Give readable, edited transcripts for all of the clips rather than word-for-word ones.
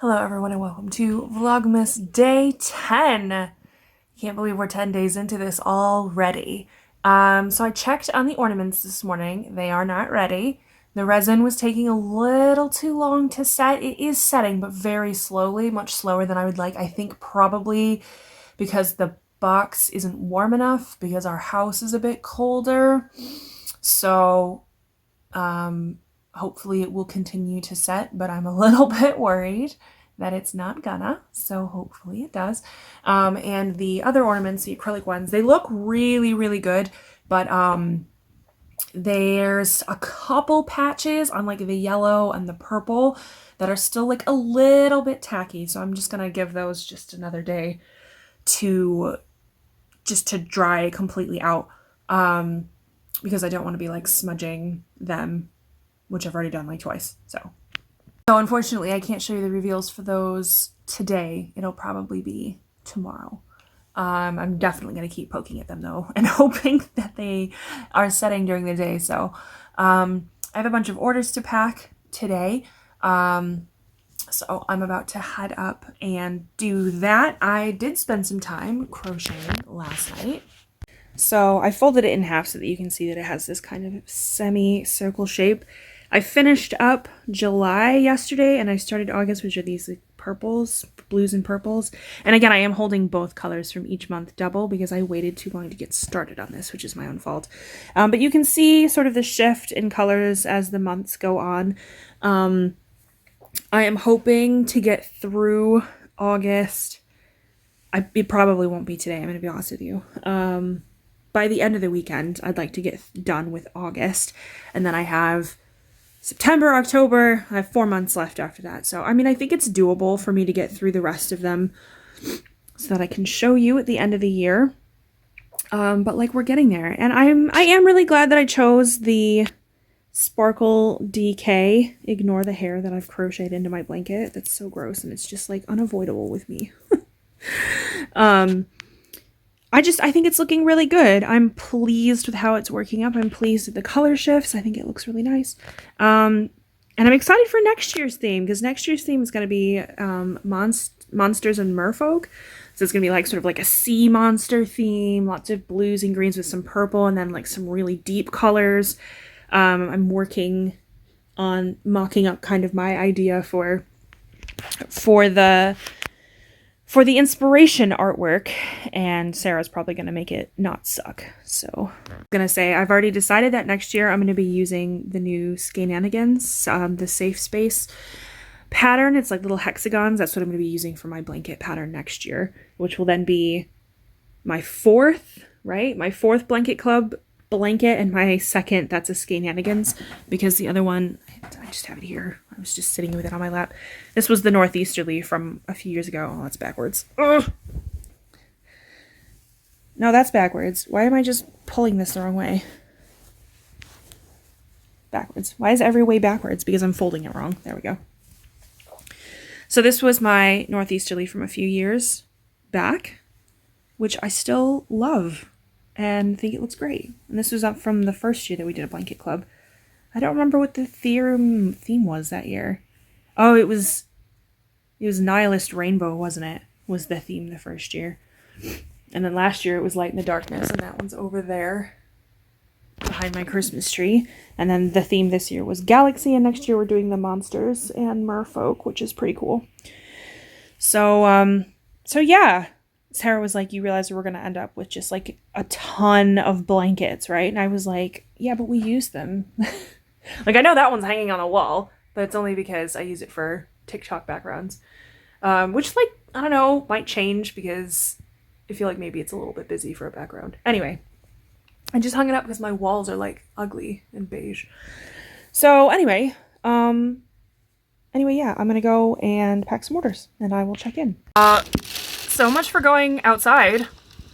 Hello everyone and welcome to Vlogmas Day 10. Can't believe we're 10 days into this already. So I checked on the ornaments this morning. They are not ready. The resin was taking a little too long to set. It is setting, but very slowly, much slower than I would like. I think probably because the box isn't warm enough because our house is a bit colder. So, hopefully it will continue to set, but I'm a little bit worried that it's not gonna, so hopefully it does. And the other ornaments, the acrylic ones, they look really, really good, but there's a couple patches on like the yellow and the purple that are still like a little bit tacky, so I'm just gonna give those just another day to dry completely out, because I don't want to be like smudging them, which I've already done like twice. So unfortunately I can't show you the reveals for those today. It'll probably be tomorrow. I'm definitely going to keep poking at them though and hoping that they are setting during the day. So I have a bunch of orders to pack today. So I'm about to head up and do that. I did spend some time crocheting last night. So I folded it in half so that you can see that it has this kind of semi-circle shape. I finished up July yesterday and I started August, which are these like purples, blues and purples. And again, I am holding both colors from each month double because I waited too long to get started on this, which is my own fault. But you can see sort of the shift in colors as the months go on. I am hoping to get through August. It probably won't be today, I'm going to be honest with you. By the end of the weekend, I'd like to get done with August. And then I have September, October, I have 4 months left after that. So, I mean, I think it's doable for me to get through the rest of them so that I can show you at the end of the year. But like we're getting there. And I am really glad that I chose the Sparkle DK. Ignore the hair that I've crocheted into my blanket. That's so gross and it's just like unavoidable with me. I think it's looking really good. I'm pleased with how it's working up. I'm pleased with the color shifts. I think it looks really nice. And I'm excited for next year's theme because next year's theme is going to be monsters and merfolk. So it's going to be like sort of like a sea monster theme, lots of blues and greens with some purple and then like some really deep colors. I'm working on mocking up kind of my idea for the inspiration artwork, and Sarah's probably going to make it not suck. So I'm going to say I've already decided that next year I'm going to be using the new Skananigans, the safe space pattern. It's like little hexagons. That's what I'm going to be using for my blanket pattern next year, which will then be my fourth, right? My fourth blanket club blanket and my second, that's a Skananigans, because the other one, I just have it here. I was just sitting with it on my lap. This was the Northeasterly from a few years ago. Oh, that's backwards. Ugh. No, that's backwards. Why am I just pulling this the wrong way? Backwards. Why is every way backwards? Because I'm folding it wrong. There we go. So this was my Northeasterly from a few years back, which I still love and think it looks great. And this was up from the first year that we did a blanket club. I don't remember what the theme was that year. Oh, it was Nihilist Rainbow, wasn't it? Was the theme the first year. And then last year it was Light in the Darkness, and that one's over there behind my Christmas tree. And then the theme this year was Galaxy, and next year we're doing the monsters and merfolk, which is pretty cool. So yeah. Sarah was like, you realize we're going to end up with just like a ton of blankets, right? And I was like, yeah, but we use them. Like, I know that one's hanging on a wall, but it's only because I use it for TikTok backgrounds. Which, like, I don't know, might change because I feel like maybe it's a little bit busy for a background. Anyway, I just hung it up because my walls are like ugly and beige. So anyway, yeah, I'm going to go and pack some orders and I will check in. So much for going outside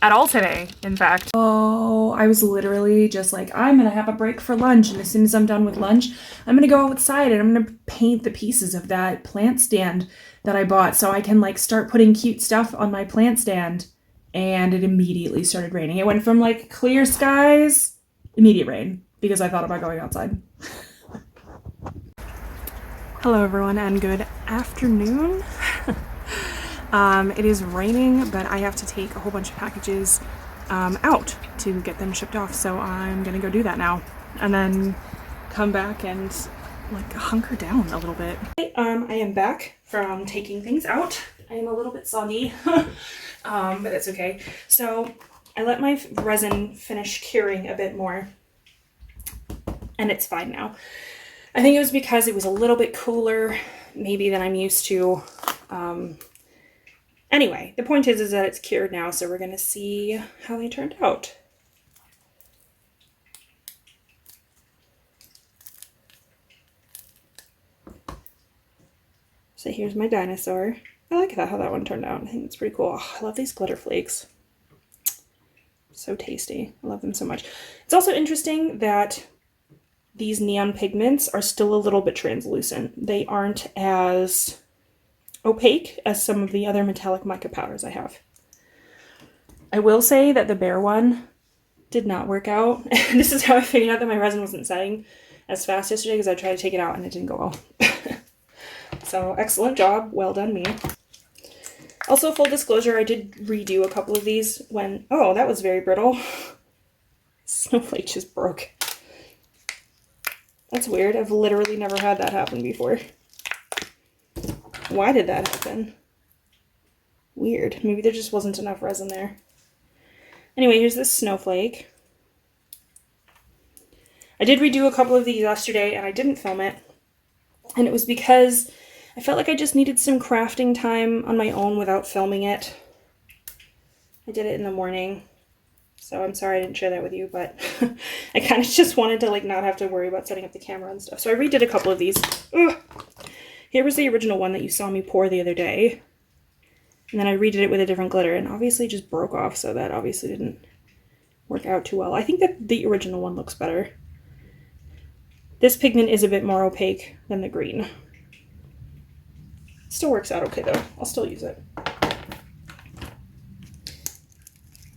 at all today, in fact. Oh, I was literally just like, I'm gonna have a break for lunch, and as soon as I'm done with lunch, I'm gonna go outside and I'm gonna paint the pieces of that plant stand that I bought so I can like start putting cute stuff on my plant stand. And it immediately started raining. It went from like clear skies, immediate rain, because I thought about going outside. Hello everyone and good afternoon. It is raining, but I have to take a whole bunch of packages out to get them shipped off, so I'm gonna go do that now and then come back and like hunker down a little bit. I am back from taking things out. I am a little bit soggy, but it's okay. So I let my resin finish curing a bit more and it's fine now. I think it was because it was a little bit cooler maybe than I'm used to. Anyway, the point is that it's cured now, so we're gonna see how they turned out. So here's my dinosaur. I like how that one turned out. I think it's pretty cool. Oh, I love these glitter flakes. So tasty. I love them so much. It's also interesting that these neon pigments are still a little bit translucent. They aren't as opaque as some of the other metallic mica powders I have. I will say that the Bear one did not work out. This is how I figured out that my resin wasn't setting as fast yesterday, because I tried to take it out and it didn't go well. So excellent job, well done me. Also, full disclosure, I did redo a couple of these when, oh, that was very brittle. Snowflake just broke. That's weird. I've literally never had that happen before. Why did that happen? Weird. Maybe there just wasn't enough resin there. Anyway, here's this snowflake. I did redo a couple of these yesterday and I didn't film it. And it was because I felt like I just needed some crafting time on my own without filming it. I did it in the morning. So I'm sorry I didn't share that with you, but I kind of just wanted to like not have to worry about setting up the camera and stuff. So I redid a couple of these. Ugh. Here was the original one that you saw me pour the other day. And then I redid it with a different glitter and obviously it just broke off, so that obviously didn't work out too well. I think that the original one looks better. This pigment is a bit more opaque than the green. Still works out okay though. I'll still use it.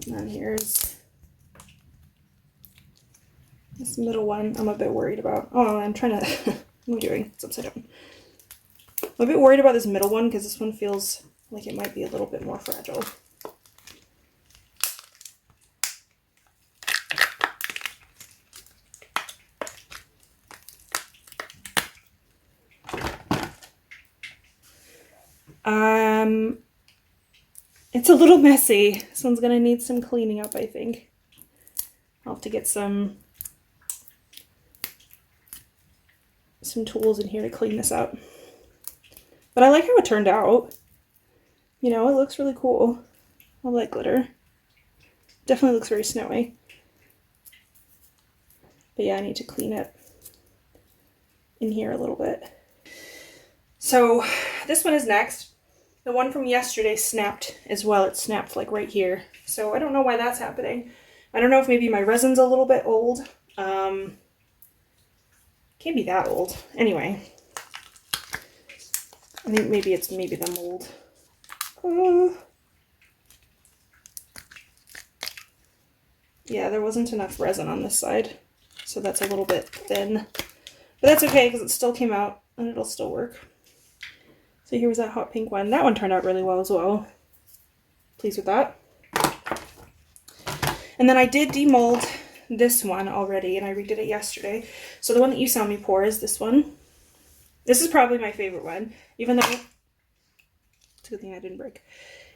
And then here's this middle one I'm a bit worried about. Oh, I'm trying to, what am I doing? It's upside down. I'm a bit worried about this middle one because this one feels like it might be a little bit more fragile. It's a little messy. This one's gonna need some cleaning up, I think. I'll have to get some tools in here to clean this up. But I like how it turned out. You know, it looks really cool. I like glitter. Definitely looks very snowy. But yeah, I need to clean it in here a little bit. So this one is next. The one from yesterday snapped as well. It snapped like right here. So I don't know why that's happening. I don't know if maybe my resin's a little bit old. Can't be that old. Anyway. I think maybe it's the mold. Yeah, there wasn't enough resin on this side. So that's a little bit thin. But that's okay because it still came out and it'll still work. So here was that hot pink one. That one turned out really well as well. Pleased with that. And then I did demold this one already and I redid it yesterday. So the one that you saw me pour is this one. This is probably my favorite one, even though, it's a good thing I didn't break.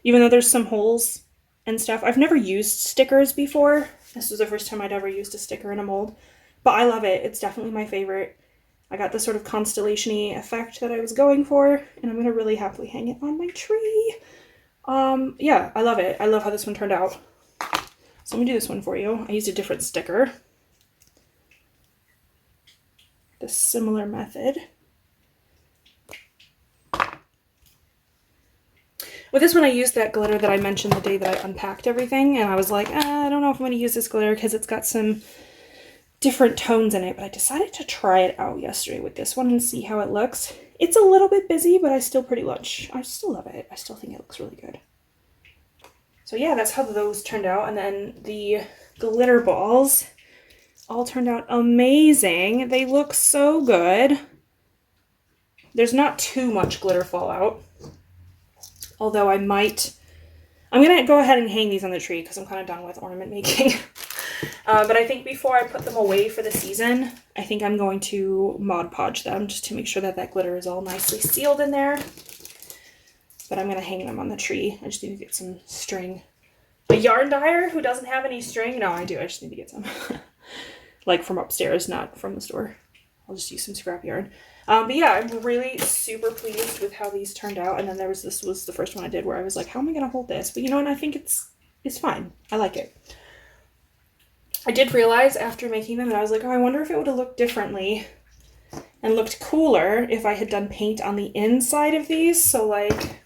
Even though there's some holes and stuff. I've never used stickers before. This was the first time I'd ever used a sticker in a mold. But I love it. It's definitely my favorite. I got the sort of constellation-y effect that I was going for, and I'm going to really happily hang it on my tree. Yeah, I love it. I love how this one turned out. So let me do this one for you. I used a different sticker. The similar method. With this one, I used that glitter that I mentioned the day that I unpacked everything, and I was like, I don't know if I'm going to use this glitter because it's got some different tones in it, but I decided to try it out yesterday with this one and see how it looks. It's a little bit busy, but I still I still love it. I still think it looks really good. So yeah, that's how those turned out. And then the glitter balls all turned out amazing. They look so good. There's not too much glitter fallout. Although I'm going to go ahead and hang these on the tree because I'm kind of done with ornament making. But I think before I put them away for the season, I think I'm going to Mod Podge them just to make sure that that glitter is all nicely sealed in there. But I'm going to hang them on the tree. I just need to get some string. A yarn dyer who doesn't have any string? No, I do. I just need to get some. Like from upstairs, not from the store. I'll just use some scrap yarn. But yeah, I'm really super pleased with how these turned out. And then this was the first one I did where I was like, how am I going to hold this? But you know what? I think it's fine. I like it. I did realize after making them that I was like, oh, I wonder if it would have looked differently and looked cooler if I had done paint on the inside of these. So like,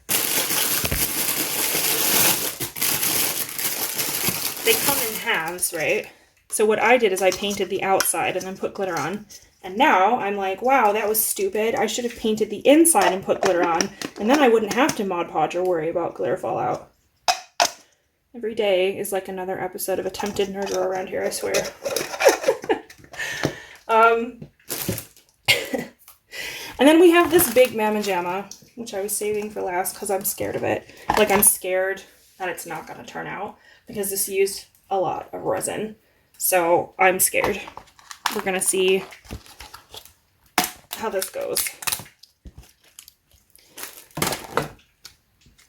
they come in halves, right? So what I did is I painted the outside and then put glitter on. And now I'm like, wow, that was stupid. I should have painted the inside and put glitter on. And then I wouldn't have to Mod Podge or worry about glitter fallout. Every day is like another episode of Attempted Murder around here, I swear. And then we have this big Mamma Jamma, which I was saving for last because I'm scared of it. Like, I'm scared that it's not going to turn out because this used a lot of resin. So I'm scared. We're going to see how this goes.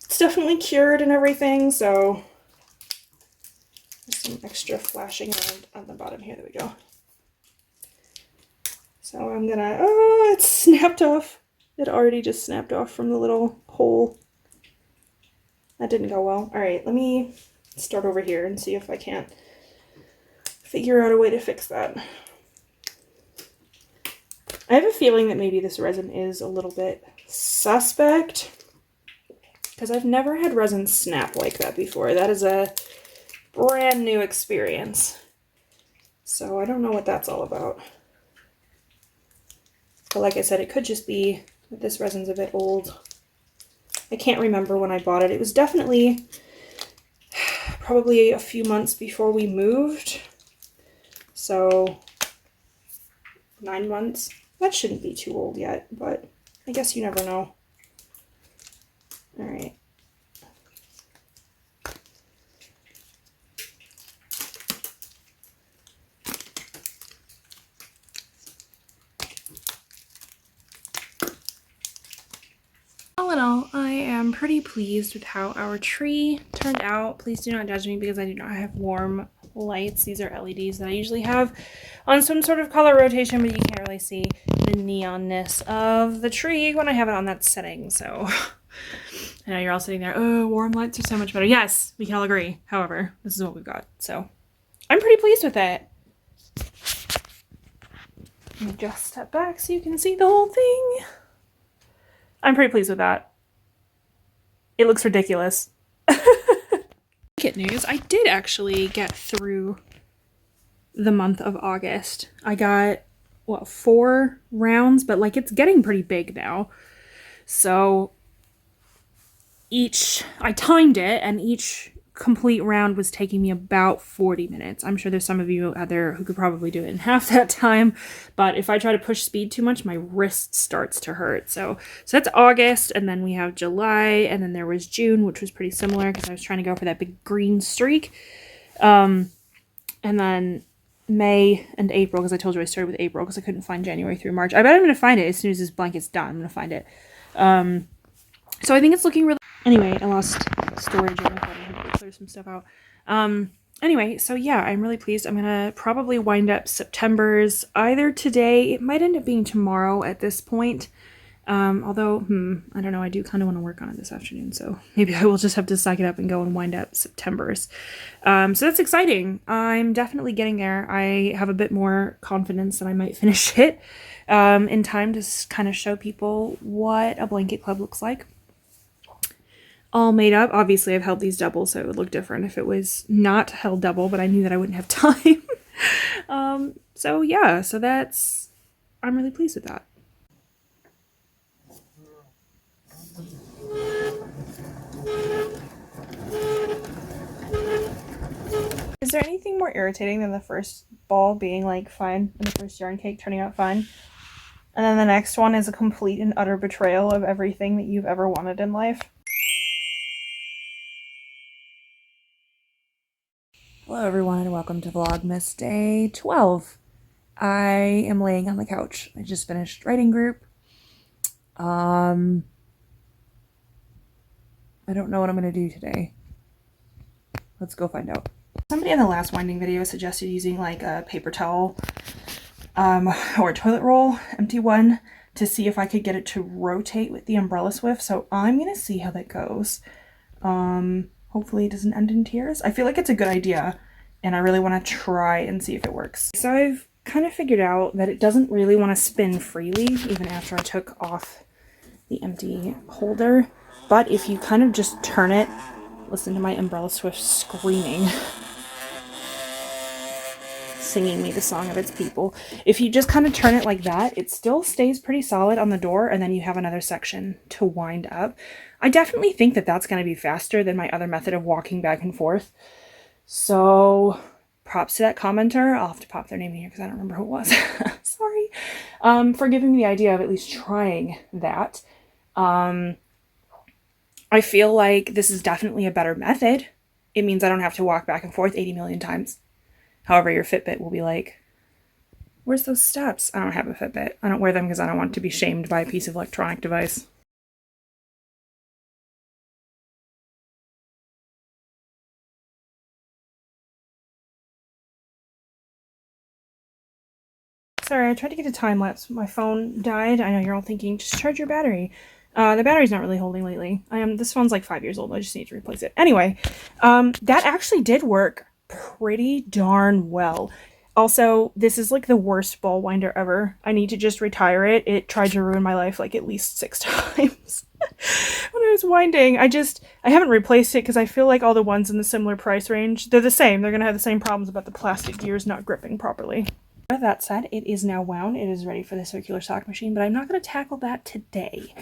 It's definitely cured and everything, so some extra flashing around on the bottom here. There we go. So I'm gonna, oh, it's snapped off. It already just snapped off from the little hole. That didn't go well. All right, let me start over here and see if I can't figure out a way to fix that. I have a feeling that maybe this resin is a little bit suspect because I've never had resin snap like that before. That is a brand new experience. So I don't know what that's all about. But like I said, it could just be that this resin's a bit old. I can't remember when I bought it. It was definitely probably a few months before we moved. So 9 months. That shouldn't be too old yet, but I guess you never know. All right. All in all, I am pretty pleased with how our tree turned out. Please do not judge me because I do not have warm lights. These are LEDs that I usually have on some sort of color rotation, but you can't really see the neonness of the tree when I have it on that setting. So I know you're all sitting there, oh, warm lights are so much better. Yes, we can all agree. However, this is what we've got. So I'm pretty pleased with it. Let me just step back so you can see the whole thing. I'm pretty pleased with that. It looks ridiculous. Good news, I did actually get through the month of August. I got, what, 4 rounds, but like it's getting pretty big now. So I timed it, and each complete round was taking me about 40 minutes. I'm sure there's some of you out there who could probably do it in half that time, but if I try to push speed too much, my wrist starts to hurt. So that's August, and then we have July, and then there was June, which was pretty similar because I was trying to go for that big green streak. And then May and April, because I told you I started with April because I couldn't find January through March. I bet I'm going to find it as soon as this blanket's done. I'm going to find it. So I think it's looking really... Anyway, I lost storage and I thought I had to clear some stuff out. Anyway, so yeah, I'm really pleased. I'm gonna probably wind up September's either today. It might end up being tomorrow at this point. Although, I don't know. I do kind of want to work on it this afternoon, so maybe I will just have to suck it up and go and wind up September's. So that's exciting. I'm definitely getting there. I have a bit more confidence that I might finish it in time to kind of show people what a blanket club looks like. All made up. Obviously, I've held these double, so it would look different if it was not held double, but I knew that I wouldn't have time. So yeah, so I'm really pleased with that. Is there anything more irritating than the first ball being like fine and the first yarn cake turning out fine? And then the next one is a complete and utter betrayal of everything that you've ever wanted in life. Hello everyone and welcome to Vlogmas day 12. I am laying on the couch. I just finished writing group. I don't know what I'm going to do today. Let's go find out. Somebody in the last winding video suggested using like a paper towel or a toilet roll, empty one, to see if I could get it to rotate with the umbrella swift. So I'm going to see how that goes. Hopefully it doesn't end in tears. I feel like it's a good idea and I really want to try and see if it works. So I've kind of figured out that it doesn't really want to spin freely even after I took off the empty holder. But if you kind of just turn it, listen to my umbrella swift screaming, singing me the song of its people. If you just kind of turn it like that, it still stays pretty solid on the door, and then you have another section to wind up. I definitely think that that's going to be faster than my other method of walking back and forth. So props to that commenter. I'll have to pop their name in here because I don't remember who it was. Sorry. For giving me the idea of at least trying that. I feel like this is definitely a better method. It means I don't have to walk back and forth 80 million times. However, your Fitbit will be like, where's those steps? I don't have a Fitbit. I don't wear them because I don't want to be shamed by a piece of electronic device. Sorry, I tried to get a time lapse, but my phone died. I know you're all thinking, just charge your battery. The battery's not really holding lately. This phone's like 5 years old. I just need to replace it. Anyway, that actually did work pretty darn well. Also, this is like the worst ball winder ever. I need to just retire it. It tried to ruin my life like at least 6 times when I was winding. I haven't replaced it because I feel like all the ones in the similar price range, they're the same. They're going to have the same problems about the plastic gears not gripping properly. That said, it is now wound. It is ready for the circular sock machine, but I'm not going to tackle that today.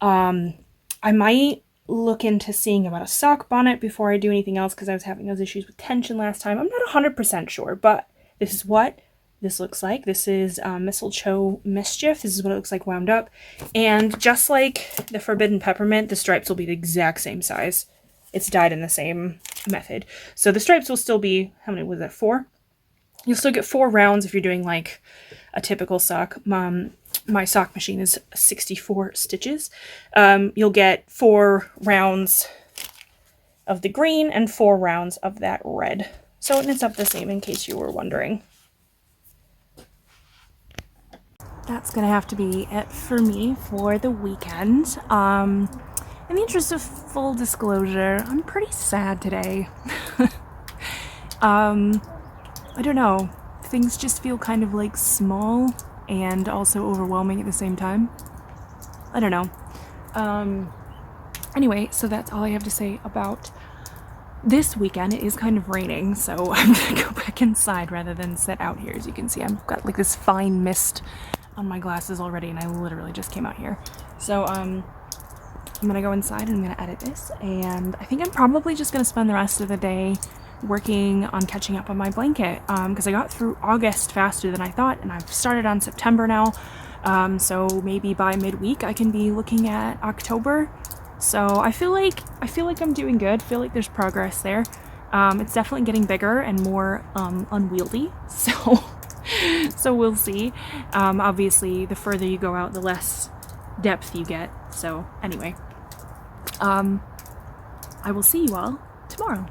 I might look into seeing about a sock bonnet before I do anything else because I was having those issues with tension last time. I'm not 100% sure, but this is what this looks like. This is Mistletoe Mischief. This is what it looks like wound up. And just like the Forbidden Peppermint, the stripes will be the exact same size. It's dyed in the same method. So the stripes will still be, how many was that, 4? You'll still get 4 rounds if you're doing like a typical sock. My sock machine is 64 stitches. You'll get 4 rounds of the green and 4 rounds of that red. So it ends up the same in case you were wondering. That's gonna have to be it for me for the weekend. In the interest of full disclosure, I'm pretty sad today. I don't know, things just feel kind of like small and also overwhelming at the same time. I don't know. Anyway, so that's all I have to say about this weekend. It is kind of raining, so I'm gonna go back inside rather than sit out here. As you can see, I've got like this fine mist on my glasses already, and I literally just came out here. So I'm gonna go inside and I'm gonna edit this, and I think I'm probably just gonna spend the rest of the day working on catching up on my blanket because I got through August faster than I thought, and I've started on September now, so maybe by midweek I can be looking at October. So I feel like I'm doing good. I feel like there's progress there. It's definitely getting bigger and more unwieldy, so we'll see. Obviously the further you go out, the less depth you get. So anyway, I will see you all tomorrow.